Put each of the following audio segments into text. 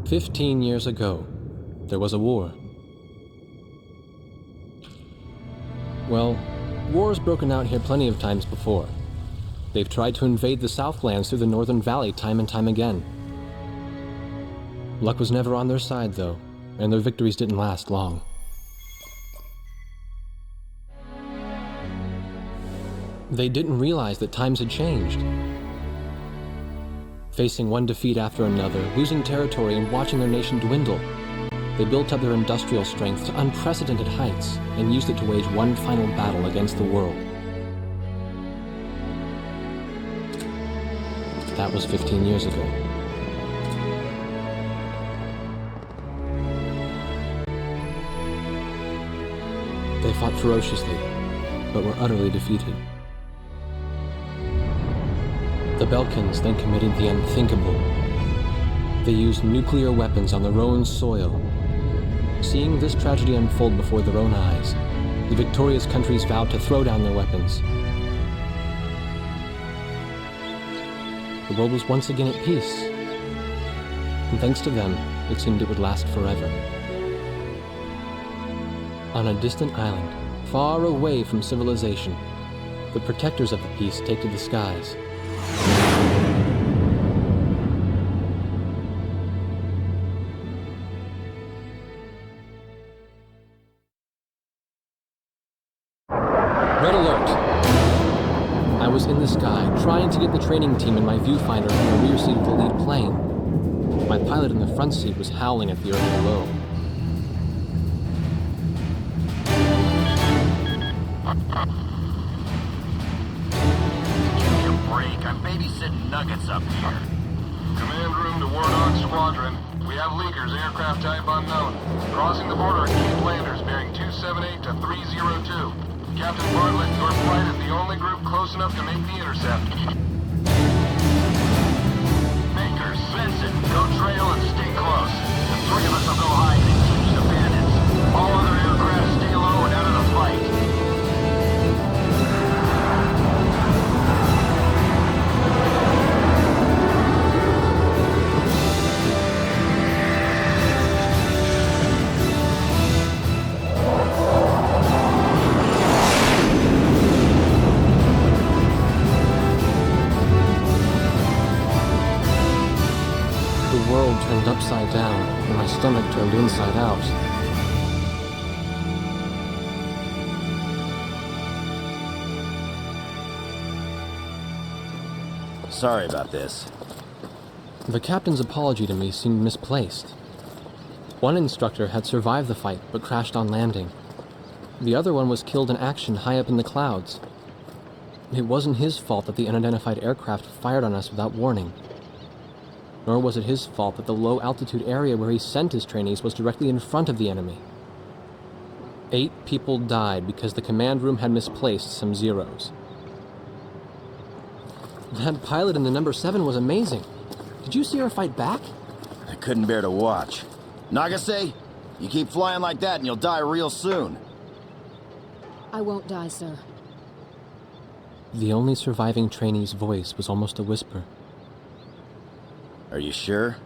"15 years ago, there was a war. Well, war's broken out here plenty of times before. They've tried to invade the Southlands through the Northern Valley time and time again. Luck was never on their side, though, and their victories didn't last long. They didn't realize that times had changed. Facing one defeat after another, losing territory and watching their nation dwindle, they built up their industrial strength to unprecedented heights and used it to wage one final battle against the world. That was 15 years ago. They fought ferociously, but were utterly defeated. The Belkans then committed the unthinkable. They used nuclear weapons on their own soil. Seeing this tragedy unfold before their own eyes, the victorious countries vowed to throw down their weapons. The world was once again at peace, and thanks to them, it seemed it would last forever. On a distant island, far away from civilization, the protectors of the peace take to the skies. Red alert! I was in the sky, trying to get the training team in my viewfinder from the rear seat of the lead plane. My pilot in the front seat was howling at the earth below. Give me a break. I'm babysitting nuggets up here. Command room to Wardog Squadron. We have leakers, aircraft type unknown. Crossing the border at Cape Landers, bearing 278 to 302. Captain Bartlett, your flight is the only group close enough to make the intercept. Baker, Svensson, go trail and stay close. The three of us will go hide and engage the bandits. All other aircraft stay low and out of the fight. The world turned upside down, and my stomach turned inside out. Sorry about this. The captain's apology to me seemed misplaced. One instructor had survived the fight, but crashed on landing. The other one was killed in action high up in the clouds. It wasn't his fault that the unidentified aircraft fired on us without warning. Nor was it his fault that the low-altitude area where he sent his trainees was directly in front of the enemy. 8 people died because the command room had misplaced some zeros. That pilot in the number 7 was amazing. Did you see her fight back? I couldn't bear to watch. Nagase, you keep flying like that and you'll die real soon. I won't die, sir. The only surviving trainee's voice was almost a whisper. Are you sure?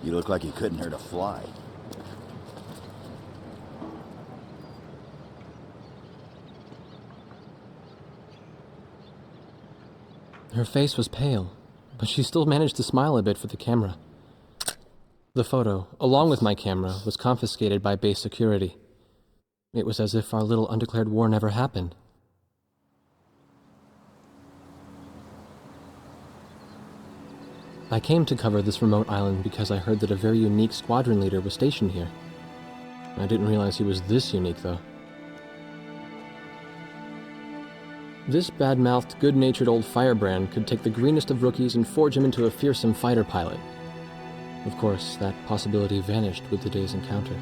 You look like you couldn't hurt a fly. Her face was pale, but she still managed to smile a bit for the camera. The photo, along with my camera, was confiscated by base security. It was as if our little undeclared war never happened. I came to cover this remote island because I heard that a very unique squadron leader was stationed here. I didn't realize he was this unique, though. This bad-mouthed, good-natured old firebrand could take the greenest of rookies and forge him into a fearsome fighter pilot. Of course, that possibility vanished with the day's encounter.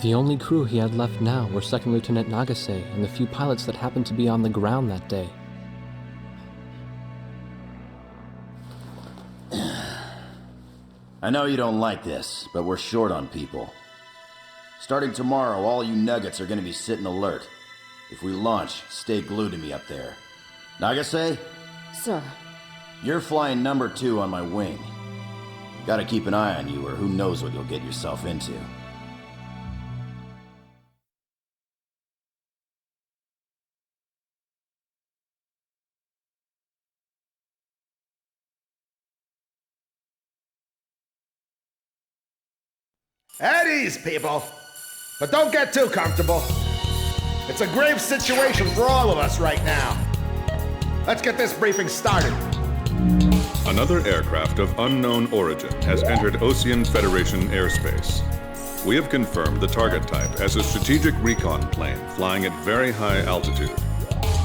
The only crew he had left now were Second Lieutenant Nagase and the few pilots that happened to be on the ground that day. I know you don't like this, but we're short on people. Starting tomorrow, all you nuggets are gonna be sitting alert. If we launch, stay glued to me up there. Nagase, Sir. you're flying number 2 on my wing. Gotta keep an eye on you, or who knows what you'll get yourself into. At ease, people. But don't get too comfortable. It's a grave situation for all of us right now. Let's get this briefing started. Another aircraft of unknown origin has entered Ocean Federation airspace. We have confirmed the target type as a strategic recon plane flying at very high altitude.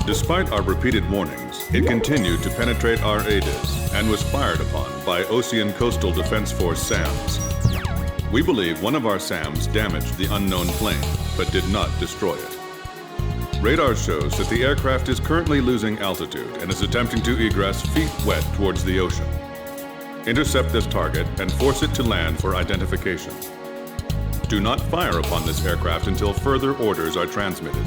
Despite our repeated warnings, it continued to penetrate our ADIS and was fired upon by Ocean Coastal Defense Force SAMs. We believe one of our SAMs damaged the unknown plane, but did not destroy it. Radar shows that the aircraft is currently losing altitude and is attempting to egress feet wet towards the ocean. Intercept this target and force it to land for identification. Do not fire upon this aircraft until further orders are transmitted.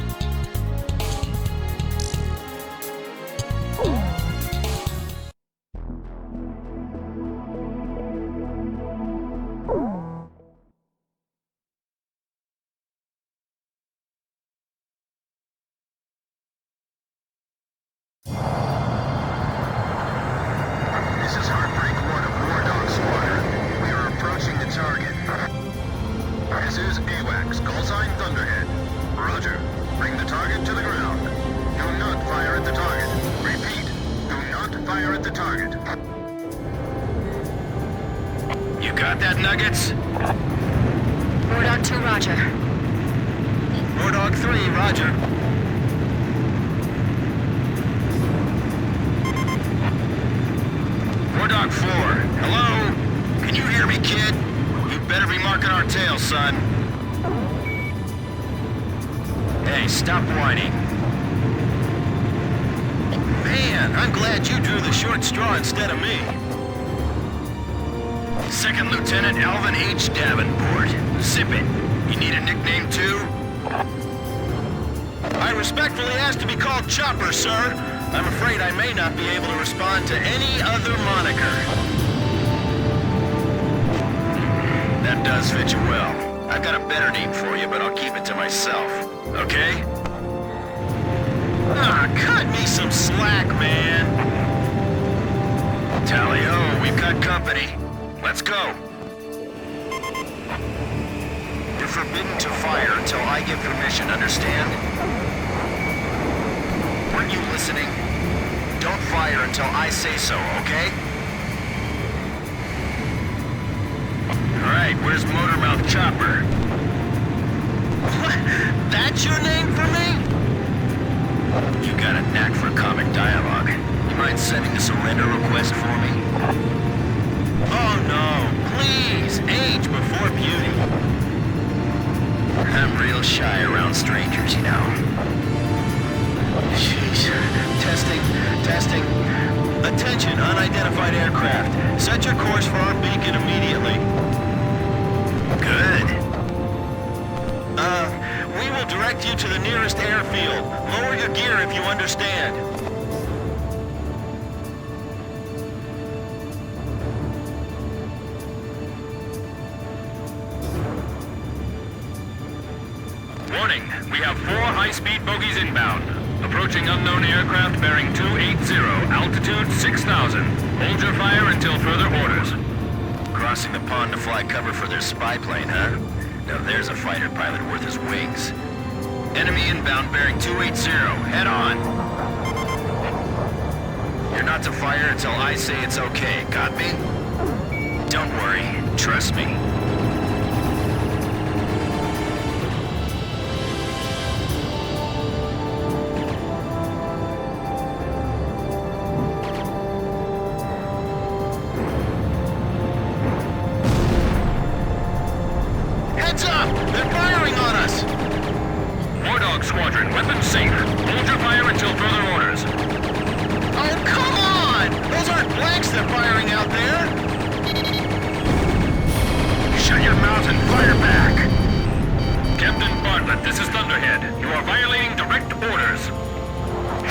are violating direct orders.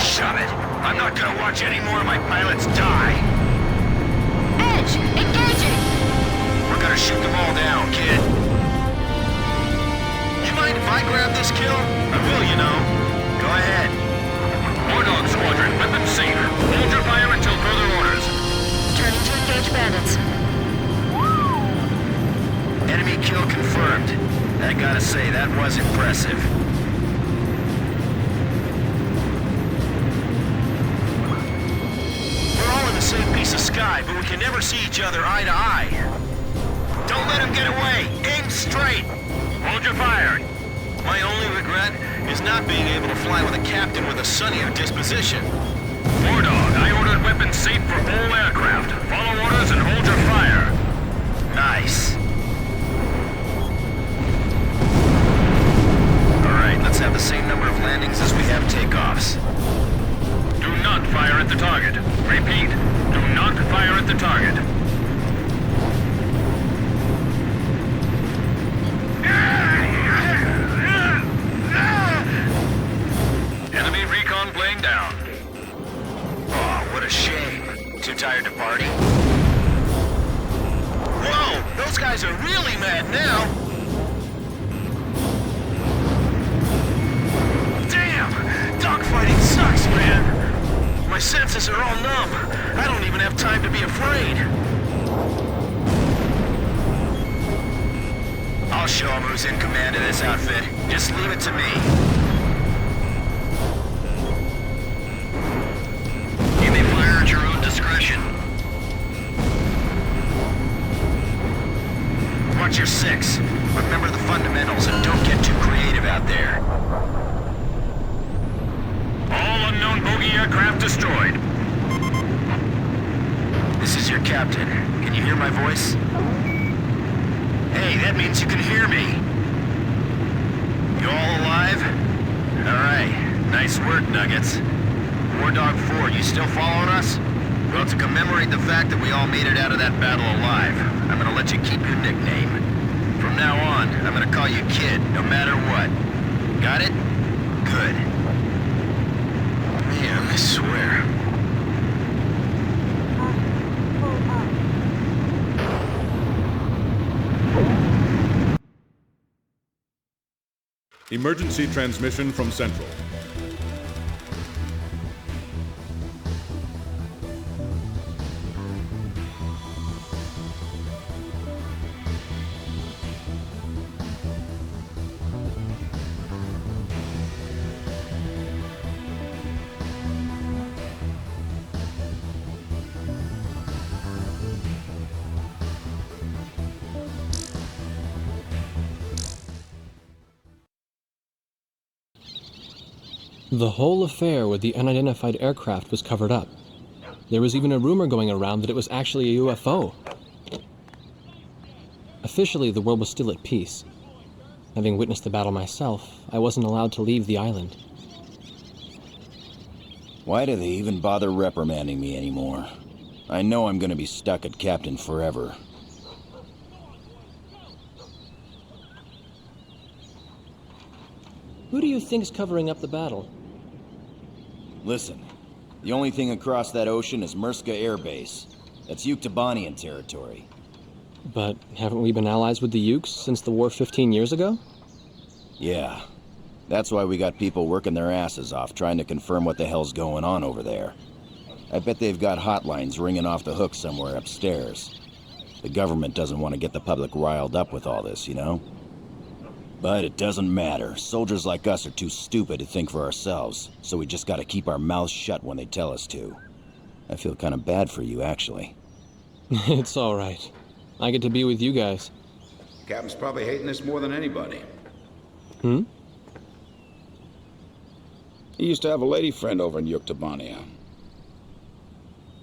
Shove it! I'm not gonna watch any more of my pilots die! Edge! Engaging! We're gonna shoot them all down, kid. You mind if I grab this kill? I will, you know. Go ahead. War Dog Squadron, weapons safe. Hold your fire until further orders. Turning to engage bandits. Enemy kill confirmed. I gotta say, that was impressive. We're all in the same piece of sky, but we can never see each other eye to eye. Don't let him get away! Aim straight! Hold your fire. My only regret is not being able to fly with a captain with a sunnier disposition. War Dog, I ordered weapons safe for all aircraft. Follow orders and hold your fire. Nice. Alright, let's have the same number of landings as we have takeoffs. Do not fire at the target. Repeat, do not fire at the target. Enemy recon plane down. Oh, what a shame. Too tired to party? Whoa! Those guys are really mad now! Damn! Dogfighting sucks, man! My senses are all numb. I don't even have time to be afraid. I'll show him who's in command of this outfit. Just leave it to me. You may fire at your own discretion. Watch your six. Remember the fundamentals and don't get too creative out there. All unknown bogey aircraft destroyed. This is your captain. Can you hear my voice? Hey, that means you can hear me. You all alive? Alright. Nice work, Nuggets. War Dog 4, you still following us? Well, to commemorate the fact that we all made it out of that battle alive, I'm gonna let you keep your nickname. From now on, I'm gonna call you Kid, no matter what. Got it? Good. Man, I swear. Emergency transmission from Central. The whole affair with the unidentified aircraft was covered up. There was even a rumor going around that it was actually a UFO. Officially, the world was still at peace. Having witnessed the battle myself, I wasn't allowed to leave the island. Why do they even bother reprimanding me anymore? I know I'm gonna be stuck at Captain forever. Who do you think's covering up the battle? Listen, the only thing across that ocean is Murska Air Base. That's Yuktobanian territory. But haven't we been allies with the Ukes since the war 15 years ago? Yeah. That's why we got people working their asses off trying to confirm what the hell's going on over there. I bet they've got hotlines ringing off the hook somewhere upstairs. The government doesn't want to get the public riled up with all this, you know? But it doesn't matter. Soldiers like us are too stupid to think for ourselves, so we just gotta keep our mouths shut when they tell us to. I feel kind of bad for you, actually. It's all right. I get to be with you guys. Captain's probably hating this more than anybody. Hmm? He used to have a lady friend over in Yuktobania.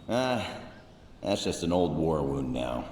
That's just an old war wound now.